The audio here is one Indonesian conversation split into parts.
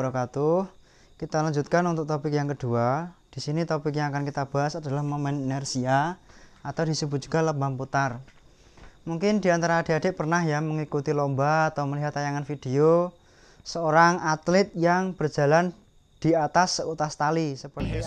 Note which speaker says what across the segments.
Speaker 1: wabarakatuh. Kita lanjutkan untuk topik yang kedua. Di sini topik yang akan kita bahas adalah momen inersia atau disebut juga lambang putar. Mungkin di antara adik-adik pernah ya mengikuti lomba atau melihat tayangan video seorang atlet yang berjalan di atas seutas tali seperti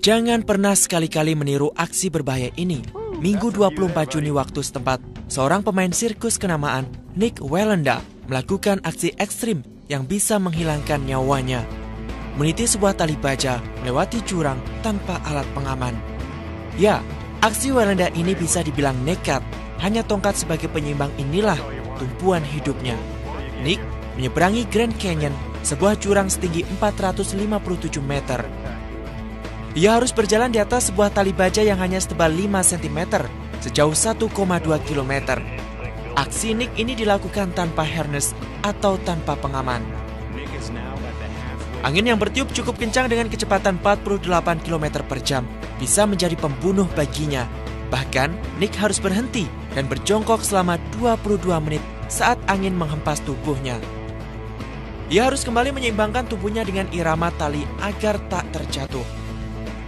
Speaker 2: Jangan pernah sekali-kali meniru aksi berbahaya ini. Minggu 24 Juni waktu setempat, seorang pemain sirkus kenamaan, Nick Wallenda, melakukan aksi ekstrim yang bisa menghilangkan nyawanya. Meniti sebuah tali baja melewati jurang tanpa alat pengaman. Ya, aksi Wallenda ini bisa dibilang nekat. Hanya tongkat sebagai penyeimbang inilah tumpuan hidupnya. Nick menyeberangi Grand Canyon, sebuah jurang setinggi 457 meter. Ia harus berjalan di atas sebuah tali baja yang hanya setebal 5 cm sejauh 1,2 km. Aksi Nick ini dilakukan tanpa harness atau tanpa pengaman. Angin yang bertiup cukup kencang dengan kecepatan 48 km per jam bisa menjadi pembunuh baginya. Bahkan Nick harus berhenti dan berjongkok selama 22 menit saat angin menghempas tubuhnya. Ia harus kembali menyeimbangkan tubuhnya dengan irama tali agar tak terjatuh.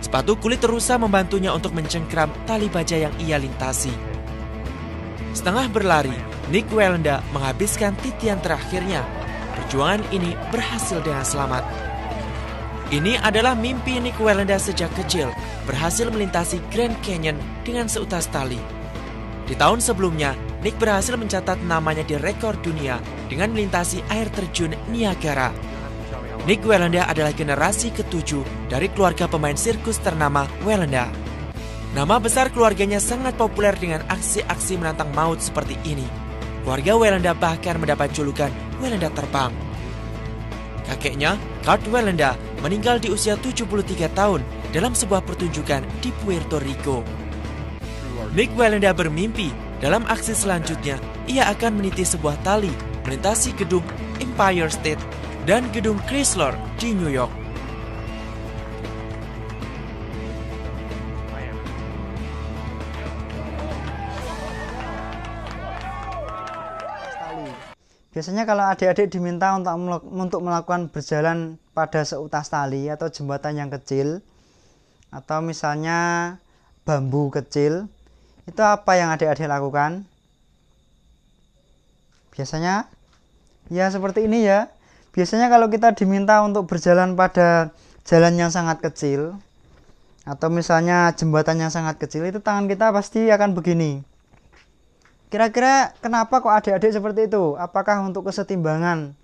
Speaker 2: Sepatu kulit rusa membantunya untuk mencengkram tali baja yang ia lintasi. Setengah berlari, Nick Wallenda menghabiskan titian terakhirnya. Perjuangan ini berhasil dengan selamat. Ini adalah mimpi Nick Wallenda sejak kecil, berhasil melintasi Grand Canyon dengan seutas tali. Di tahun sebelumnya, Nick berhasil mencatat namanya di rekor dunia dengan melintasi air terjun Niagara. Nick Wallenda adalah generasi ke-7 dari keluarga pemain sirkus ternama Wallenda. Nama besar keluarganya sangat populer dengan aksi-aksi menantang maut seperti ini. Keluarga Wallenda bahkan mendapat julukan Wallenda terbang. Kakeknya, Kurt Wallenda, meninggal di usia 73 tahun dalam sebuah pertunjukan di Puerto Rico. Nick Wallenda bermimpi dalam aksi selanjutnya ia akan meniti sebuah tali melintasi gedung Empire State dan gedung Chrysler di New York.
Speaker 1: Biasanya kalau adik-adik diminta untuk melakukan berjalan pada seutas tali atau jembatan yang kecil atau misalnya bambu kecil, itu apa yang adik-adik lakukan? Biasanya ya seperti ini ya. Biasanya kalau kita diminta untuk berjalan pada jalan yang sangat kecil atau misalnya jembatan yang sangat kecil, itu tangan kita pasti akan begini. Kira-kira kenapa kok adik-adik seperti itu? Apakah untuk kesetimbangan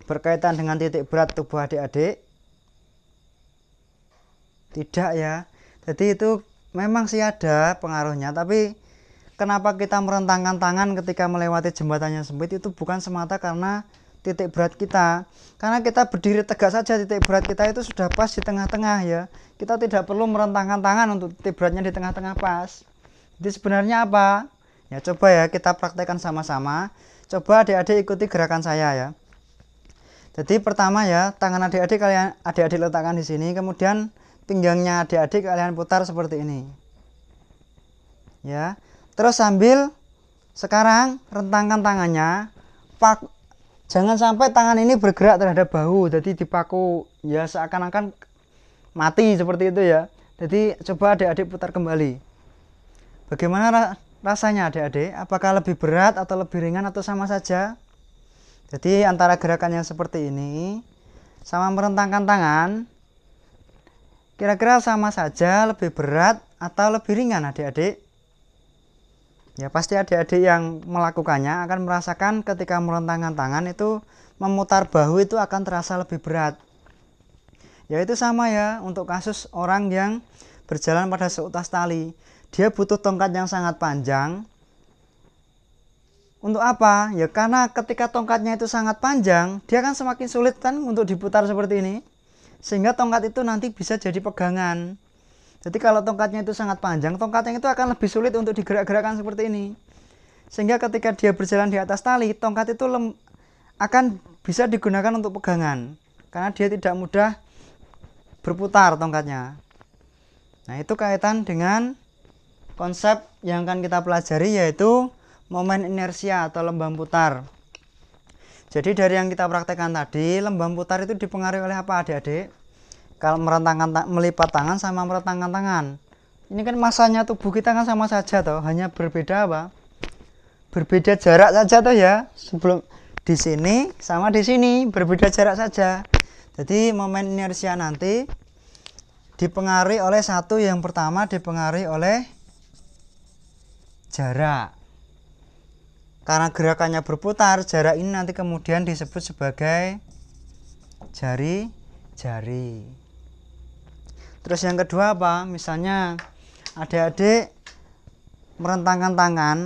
Speaker 1: berkaitan dengan titik berat tubuh adik-adik? Tidak ya. Jadi itu memang sih ada pengaruhnya, tapi kenapa kita merentangkan tangan ketika melewati jembatan yang sempit itu bukan semata karena titik berat kita. Karena kita berdiri tegak saja, titik berat kita itu sudah pas di tengah-tengah ya. Kita tidak perlu merentangkan tangan untuk titik beratnya di tengah-tengah pas. Jadi sebenarnya apa? Ya coba ya kita praktekkan sama-sama. Coba adik-adik ikuti gerakan saya ya. Jadi pertama ya, tangan adik-adik letakkan di sini, kemudian pinggangnya adik-adik kalian putar seperti ini. Ya. Terus sambil sekarang rentangkan tangannya. Jangan sampai tangan ini bergerak terhadap bahu, jadi dipaku ya seakan-akan mati seperti itu ya. Jadi coba adik-adik putar kembali. Bagaimana rasanya adik-adik? Apakah lebih berat atau lebih ringan atau sama saja? Jadi antara gerakan yang seperti ini sama merentangkan tangan, kira-kira sama saja, lebih berat atau lebih ringan adik-adik? Ya pasti adik-adik yang melakukannya akan merasakan ketika merentangkan tangan itu memutar bahu itu akan terasa lebih berat. Ya itu sama ya untuk kasus orang yang berjalan pada seutas tali. Dia butuh tongkat yang sangat panjang. Untuk apa? Ya karena ketika tongkatnya itu sangat panjang, dia kan semakin sulit kan untuk diputar seperti ini. Sehingga tongkat itu nanti bisa jadi pegangan. Jadi kalau tongkatnya itu sangat panjang, tongkatnya itu akan lebih sulit untuk digerak-gerakkan seperti ini. Sehingga ketika dia berjalan di atas tali, tongkat itu akan bisa digunakan untuk pegangan. Karena dia tidak mudah berputar tongkatnya. Nah itu kaitan dengan konsep yang akan kita pelajari, yaitu momen inersia atau lembam putar. Jadi dari yang kita praktekkan tadi, lembam putar itu dipengaruhi oleh apa adik-adik? Kalau melipat tangan sama merentangkan tangan. Ini kan masanya tubuh kita kan sama saja toh, hanya berbeda apa? Berbeda jarak saja toh ya. Sebelum di sini sama di sini berbeda jarak saja. Jadi momen inersia nanti dipengaruhi oleh satu, yang pertama dipengaruhi oleh jarak. Karena gerakannya berputar, jarak ini nanti kemudian disebut sebagai jari-jari. Terus yang kedua apa? Misalnya adik-adik merentangkan tangan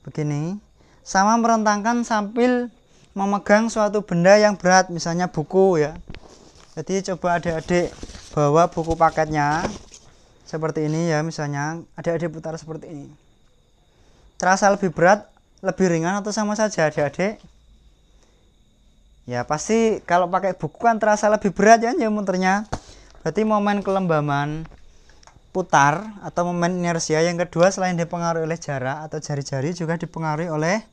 Speaker 1: begini, sama merentangkan sambil memegang suatu benda yang berat, misalnya buku ya. Jadi coba adik-adik bawa buku paketnya seperti ini ya, misalnya adik-adik putar seperti ini. Terasa lebih berat, lebih ringan atau sama saja adik-adik? Ya pasti kalau pakai buku kan terasa lebih berat ya muternya. Berarti momen kelembaman putar atau momen inersia yang kedua selain dipengaruhi oleh jarak atau jari-jari juga dipengaruhi oleh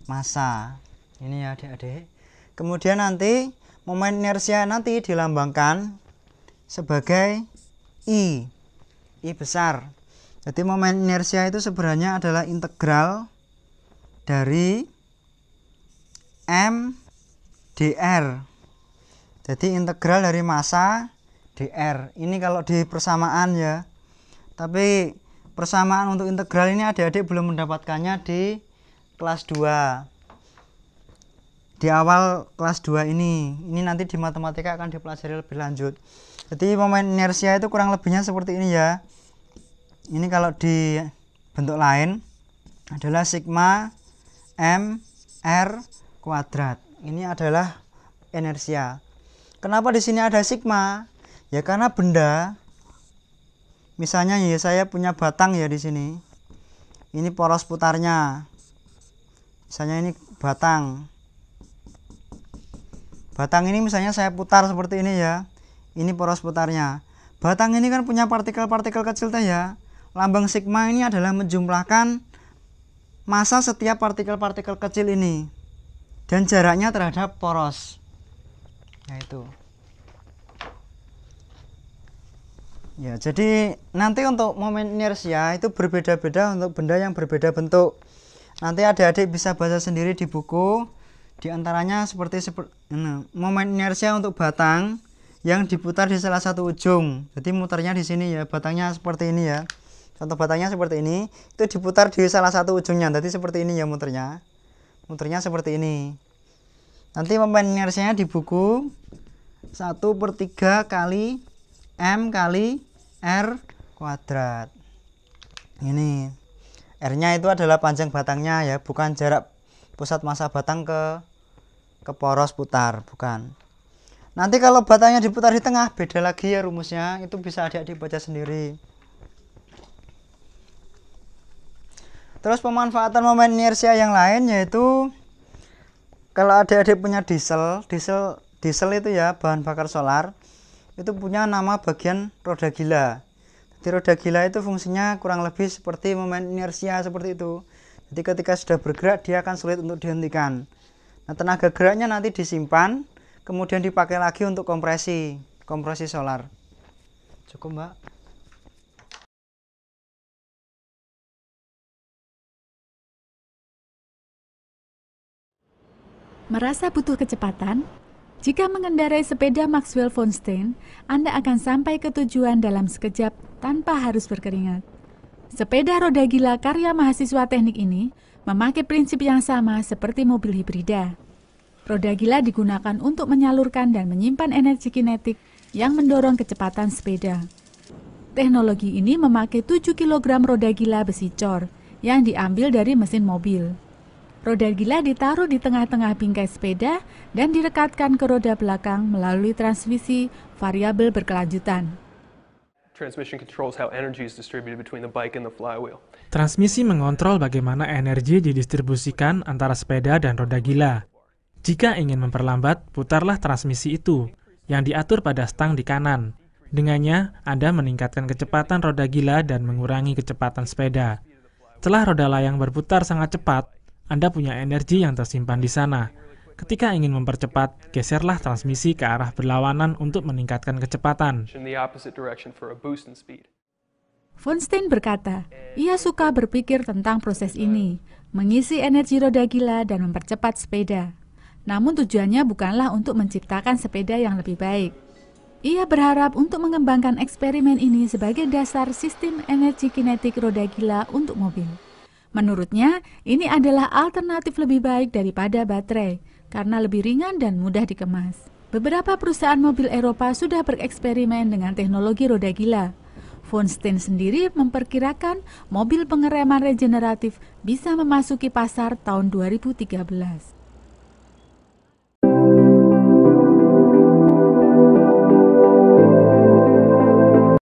Speaker 1: massa. Ini ya adik-adik. Kemudian nanti momen inersia nanti dilambangkan sebagai I besar. Jadi momen inersia itu sebenarnya adalah integral dari M dr. Jadi integral dari massa dr. Ini kalau di persamaan ya. Tapi persamaan untuk integral ini adik-adik belum mendapatkannya di kelas 2. Di awal kelas 2 ini. Ini nanti di matematika akan dipelajari lebih lanjut. Jadi momen inersia itu kurang lebihnya seperti ini ya. Ini kalau di bentuk lain adalah sigma m r kuadrat. Ini adalah inersia. Kenapa di sini ada sigma? Ya karena benda, misalnya ya saya punya batang ya di sini. Ini poros putarnya. Misalnya ini batang. Batang ini misalnya saya putar seperti ini ya. Ini poros putarnya. Batang ini kan punya partikel-partikel kecil teh ya. Lambang sigma ini adalah menjumlahkan massa setiap partikel-partikel kecil ini dan jaraknya terhadap poros. Nah itu. Ya, jadi nanti untuk momen inersia itu berbeda-beda untuk benda yang berbeda bentuk. Nanti adik-adik bisa baca sendiri di buku. Di antaranya seperti momen inersia untuk batang yang diputar di salah satu ujung. Jadi muternya di sini ya, batangnya seperti ini ya. Contoh batangnya seperti ini, itu diputar di salah satu ujungnya. Jadi seperti ini ya muternya. Muternya seperti ini. Nanti momen inersianya di buku 1/3 kali M kali R kuadrat. Ini R-nya itu adalah panjang batangnya ya, bukan jarak pusat massa batang ke poros putar, bukan. Nanti kalau batangnya diputar di tengah, beda lagi ya rumusnya. Itu bisa adik-adik baca sendiri. Terus pemanfaatan momen inersia yang lain yaitu kalau adik-adik punya diesel itu ya bahan bakar solar, itu punya nama bagian roda gila. Jadi roda gila itu fungsinya kurang lebih seperti momen inersia seperti itu. Jadi ketika sudah bergerak dia akan sulit untuk dihentikan. Nah, tenaga geraknya nanti disimpan, kemudian dipakai lagi untuk kompresi solar. Cukup, Mbak?
Speaker 3: Merasa butuh kecepatan? Jika mengendarai sepeda Maxwell von Stein, Anda akan sampai ke tujuan dalam sekejap tanpa harus berkeringat. Sepeda roda gila karya mahasiswa teknik ini memakai prinsip yang sama seperti mobil hibrida. Roda gila digunakan untuk menyalurkan dan menyimpan energi kinetik yang mendorong kecepatan sepeda. Teknologi ini memakai 7 kg roda gila besi cor yang diambil dari mesin mobil. Roda gila ditaruh di tengah-tengah bingkai sepeda dan direkatkan ke roda belakang melalui transmisi variabel berkelanjutan.
Speaker 4: Transmisi mengontrol bagaimana energi didistribusikan antara sepeda dan roda gila. Jika ingin memperlambat, putarlah transmisi itu, yang diatur pada stang di kanan. Dengannya, Anda meningkatkan kecepatan roda gila dan mengurangi kecepatan sepeda. Setelah roda layang berputar sangat cepat, Anda punya energi yang tersimpan di sana. Ketika ingin mempercepat, geserlah transmisi ke arah berlawanan untuk meningkatkan kecepatan.
Speaker 3: Von Stein berkata, ia suka berpikir tentang proses ini, mengisi energi roda gila dan mempercepat sepeda. Namun tujuannya bukanlah untuk menciptakan sepeda yang lebih baik. Ia berharap untuk mengembangkan eksperimen ini sebagai dasar sistem energi kinetik roda gila untuk mobil. Menurutnya, ini adalah alternatif lebih baik daripada baterai, karena lebih ringan dan mudah dikemas. Beberapa perusahaan mobil Eropa sudah bereksperimen dengan teknologi roda gila. Von Stein sendiri memperkirakan mobil pengereman regeneratif bisa memasuki pasar tahun 2013.